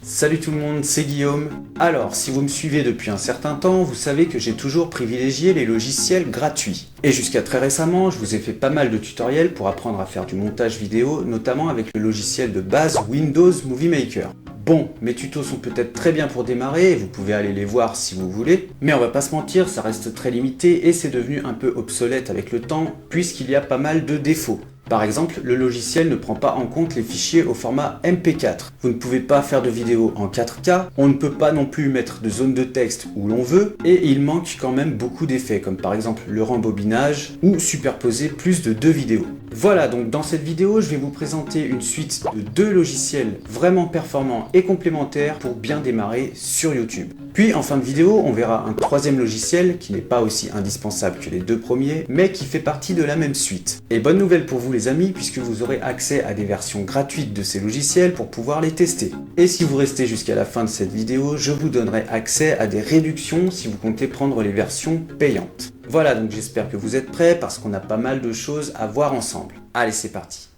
Salut tout le monde, c'est Guillaume. Alors, si vous me suivez depuis un certain temps, vous savez que j'ai toujours privilégié les logiciels gratuits. Et jusqu'à très récemment, je vous ai fait pas mal de tutoriels pour apprendre à faire du montage vidéo, notamment avec le logiciel de base Windows Movie Maker. Bon, mes tutos sont peut-être très bien pour démarrer, et vous pouvez aller les voir si vous voulez, mais on va pas se mentir, ça reste très limité et c'est devenu un peu obsolète avec le temps, puisqu'il y a pas mal de défauts. Par exemple, le logiciel ne prend pas en compte les fichiers au format MP4. Vous ne pouvez pas faire de vidéo en 4K, on ne peut pas non plus mettre de zone de texte où l'on veut, et il manque quand même beaucoup d'effets, comme par exemple le rembobinage ou superposer plus de 2 vidéos. Voilà, donc dans cette vidéo, je vais vous présenter une suite de 2 logiciels vraiment performants et complémentaires pour bien démarrer sur YouTube. Puis en fin de vidéo, on verra un 3e logiciel qui n'est pas aussi indispensable que les 2 premiers, mais qui fait partie de la même suite. Et bonne nouvelle pour vous les amis, puisque vous aurez accès à des versions gratuites de ces logiciels pour pouvoir les tester. Et si vous restez jusqu'à la fin de cette vidéo, je vous donnerai accès à des réductions si vous comptez prendre les versions payantes. Voilà, donc j'espère que vous êtes prêts parce qu'on a pas mal de choses à voir ensemble. Allez, c'est parti.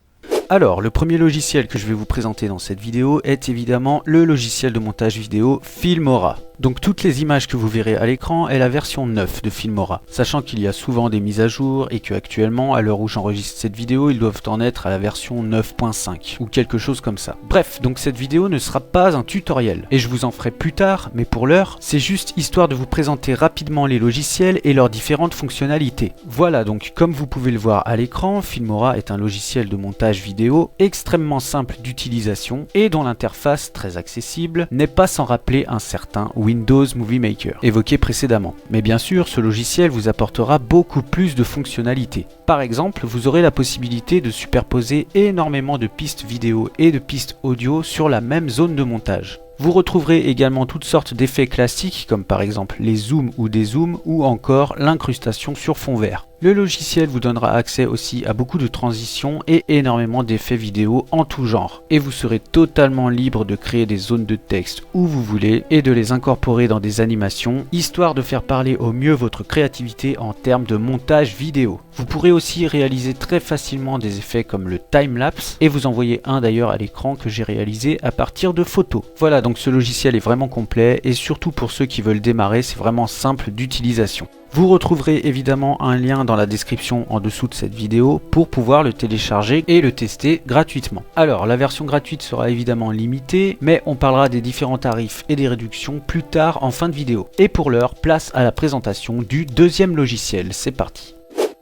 Alors, le premier logiciel que je vais vous présenter dans cette vidéo est évidemment le logiciel de montage vidéo Filmora. Donc toutes les images que vous verrez à l'écran est la version 9 de Filmora, sachant qu'il y a souvent des mises à jour et que actuellement, à l'heure où j'enregistre cette vidéo, ils doivent en être à la version 9.5 ou quelque chose comme ça. Bref, donc cette vidéo ne sera pas un tutoriel et je vous en ferai plus tard, mais pour l'heure, c'est juste histoire de vous présenter rapidement les logiciels et leurs différentes fonctionnalités. Voilà, donc comme vous pouvez le voir à l'écran, Filmora est un logiciel de montage vidéo extrêmement simple d'utilisation et dont l'interface très accessible n'est pas sans rappeler un certain Windows Movie Maker, évoqué précédemment. Mais bien sûr, ce logiciel vous apportera beaucoup plus de fonctionnalités. Par exemple, vous aurez la possibilité de superposer énormément de pistes vidéo et de pistes audio sur la même zone de montage. Vous retrouverez également toutes sortes d'effets classiques comme par exemple les zooms ou dézooms ou encore l'incrustation sur fond vert. Le logiciel vous donnera accès aussi à beaucoup de transitions et énormément d'effets vidéo en tout genre. Et vous serez totalement libre de créer des zones de texte où vous voulez et de les incorporer dans des animations, histoire de faire parler au mieux votre créativité en termes de montage vidéo. Vous pourrez aussi réaliser très facilement des effets comme le timelapse et vous envoyer un d'ailleurs à l'écran que j'ai réalisé à partir de photos. Voilà, donc ce logiciel est vraiment complet et surtout pour ceux qui veulent démarrer, c'est vraiment simple d'utilisation. Vous retrouverez évidemment un lien dans la description en dessous de cette vidéo pour pouvoir le télécharger et le tester gratuitement. Alors la version gratuite sera évidemment limitée, mais on parlera des différents tarifs et des réductions plus tard en fin de vidéo. Et pour l'heure, place à la présentation du 2e logiciel, c'est parti.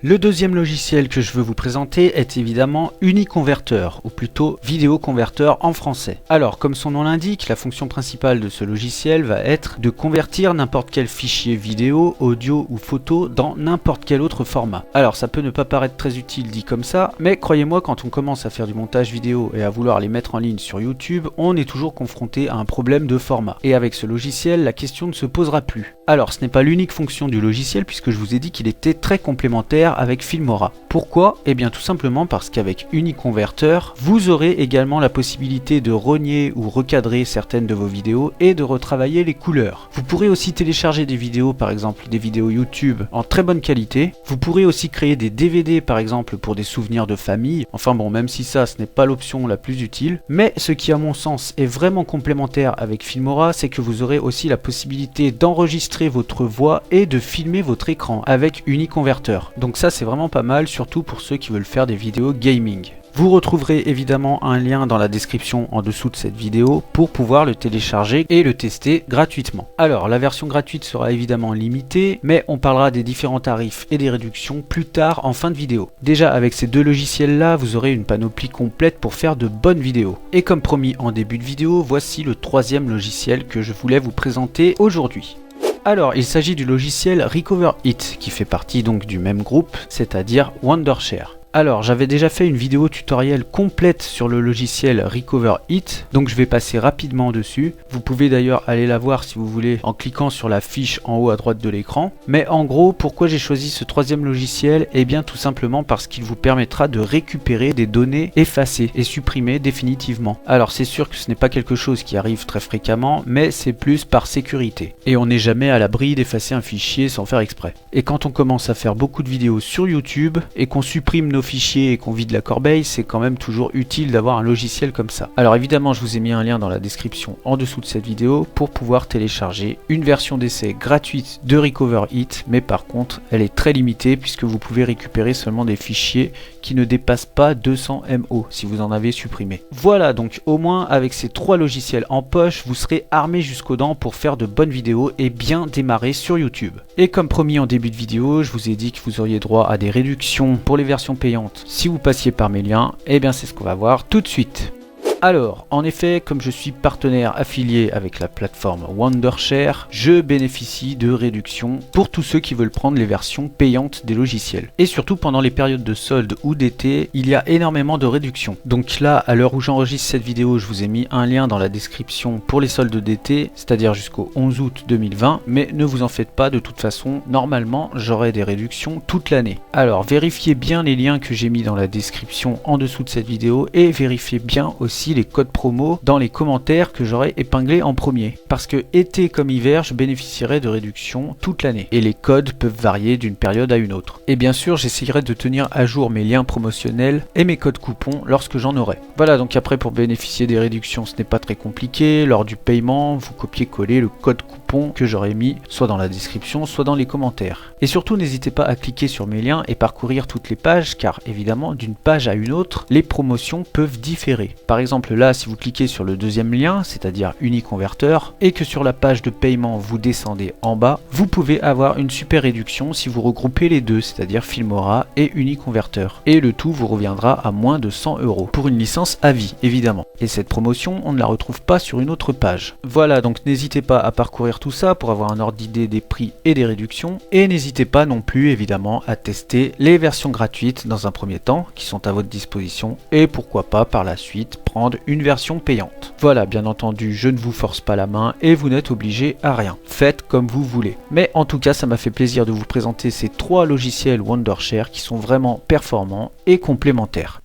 Le 2e logiciel que je veux vous présenter est évidemment Uniconverter, ou plutôt Vidéo Converteur en français. Alors, comme son nom l'indique, la fonction principale de ce logiciel va être de convertir n'importe quel fichier vidéo, audio ou photo dans n'importe quel autre format. Alors, ça peut ne pas paraître très utile dit comme ça, mais croyez-moi, quand on commence à faire du montage vidéo et à vouloir les mettre en ligne sur YouTube, on est toujours confronté à un problème de format. Et avec ce logiciel, la question ne se posera plus. Alors, ce n'est pas l'unique fonction du logiciel puisque je vous ai dit qu'il était très complémentaire avec Filmora. Pourquoi? Eh bien tout simplement parce qu'avec Uniconverter, vous aurez également la possibilité de rogner ou recadrer certaines de vos vidéos et de retravailler les couleurs. Vous pourrez aussi télécharger des vidéos, par exemple des vidéos YouTube en très bonne qualité. Vous pourrez aussi créer des DVD par exemple pour des souvenirs de famille. Enfin bon, même si ça, ce n'est pas l'option la plus utile. Mais ce qui à mon sens est vraiment complémentaire avec Filmora, c'est que vous aurez aussi la possibilité d'enregistrer votre voix et de filmer votre écran avec Uniconverter. Donc ça c'est vraiment pas mal, surtout pour ceux qui veulent faire des vidéos gaming. Vous retrouverez évidemment un lien dans la description en dessous de cette vidéo pour pouvoir le télécharger et le tester gratuitement. Alors la version gratuite sera évidemment limitée, mais on parlera des différents tarifs et des réductions plus tard en fin de vidéo. Déjà avec ces 2 logiciels là, vous aurez une panoplie complète pour faire de bonnes vidéos. Et comme promis en début de vidéo, voici le 3e logiciel que je voulais vous présenter aujourd'hui. Alors, il s'agit du logiciel RecoverIt, qui fait partie donc du même groupe, c'est-à-dire Wondershare. Alors, j'avais déjà fait une vidéo tutoriel complète sur le logiciel RecoverIt, donc je vais passer rapidement dessus. Vous pouvez d'ailleurs aller la voir si vous voulez en cliquant sur la fiche en haut à droite de l'écran. Mais en gros, pourquoi j'ai choisi ce 3e logiciel? Eh bien tout simplement parce qu'il vous permettra de récupérer des données effacées et supprimées définitivement. Alors c'est sûr que ce n'est pas quelque chose qui arrive très fréquemment, mais c'est plus par sécurité. Et on n'est jamais à l'abri d'effacer un fichier sans faire exprès. Et quand on commence à faire beaucoup de vidéos sur YouTube et qu'on supprime nos fichiers et qu'on vide la corbeille, c'est quand même toujours utile d'avoir un logiciel comme ça. Alors évidemment, je vous ai mis un lien dans la description en dessous de cette vidéo pour pouvoir télécharger une version d'essai gratuite de RecoverIt, mais par contre, elle est très limitée puisque vous pouvez récupérer seulement des fichiers qui ne dépassent pas 200 MO si vous en avez supprimé. Voilà, donc au moins avec ces 3 logiciels en poche, vous serez armé jusqu'aux dents pour faire de bonnes vidéos et bien démarrer sur YouTube. Et comme promis en début de vidéo, je vous ai dit que vous auriez droit à des réductions pour les versions payantes si vous passiez par mes liens, et bien c'est ce qu'on va voir tout de suite. Alors, en effet, comme je suis partenaire affilié avec la plateforme Wondershare, je bénéficie de réductions pour tous ceux qui veulent prendre les versions payantes des logiciels. Et surtout pendant les périodes de soldes ou d'été, il y a énormément de réductions. Donc là, à l'heure où j'enregistre cette vidéo, je vous ai mis un lien dans la description pour les soldes d'été, c'est-à-dire jusqu'au 11 août 2020, mais ne vous en faites pas, de toute façon, normalement, j'aurai des réductions toute l'année. Alors, vérifiez bien les liens que j'ai mis dans la description en dessous de cette vidéo et vérifiez bien aussi les codes promo dans les commentaires que j'aurai épinglés en premier. Parce que été comme hiver, je bénéficierai de réductions toute l'année. Et les codes peuvent varier d'une période à une autre. Et bien sûr, j'essayerai de tenir à jour mes liens promotionnels et mes codes coupons lorsque j'en aurai. Voilà, donc après pour bénéficier des réductions, ce n'est pas très compliqué. Lors du paiement, vous copiez-collez le code coupon que j'aurai mis soit dans la description, soit dans les commentaires. Et surtout, n'hésitez pas à cliquer sur mes liens et parcourir toutes les pages, car évidemment, d'une page à une autre, les promotions peuvent différer. Par exemple, là, si vous cliquez sur le deuxième lien, c'est-à-dire Uniconverter, et que sur la page de paiement vous descendez en bas, vous pouvez avoir une super réduction si vous regroupez les deux, c'est-à-dire Filmora et Uniconverter. Et le tout vous reviendra à moins de 100 € pour une licence à vie, évidemment. Et cette promotion, on ne la retrouve pas sur une autre page. Voilà, donc n'hésitez pas à parcourir tout ça pour avoir un ordre d'idée des prix et des réductions. Et n'hésitez pas non plus, évidemment, à tester les versions gratuites dans un premier temps, qui sont à votre disposition, et pourquoi pas par la suite prendre une version payante. Voilà, bien entendu, je ne vous force pas la main et vous n'êtes obligé à rien. Faites comme vous voulez. Mais en tout cas, ça m'a fait plaisir de vous présenter ces 3 logiciels Wondershare qui sont vraiment performants et complémentaires.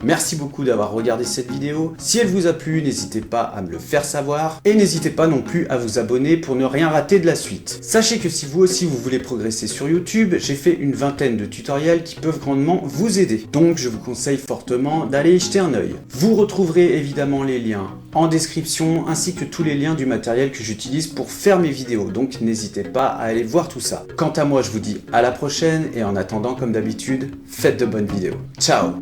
Merci beaucoup d'avoir regardé cette vidéo. Si elle vous a plu, n'hésitez pas à me le faire savoir. Et n'hésitez pas non plus à vous abonner pour ne rien rater de la suite. Sachez que si vous aussi vous voulez progresser sur YouTube, j'ai fait une vingtaine de tutoriels qui peuvent grandement vous aider. Donc je vous conseille fortement d'aller y jeter un œil. Vous retrouverez évidemment les liens en description ainsi que tous les liens du matériel que j'utilise pour faire mes vidéos. Donc n'hésitez pas à aller voir tout ça. Quant à moi, je vous dis à la prochaine et en attendant, comme d'habitude, faites de bonnes vidéos. Ciao!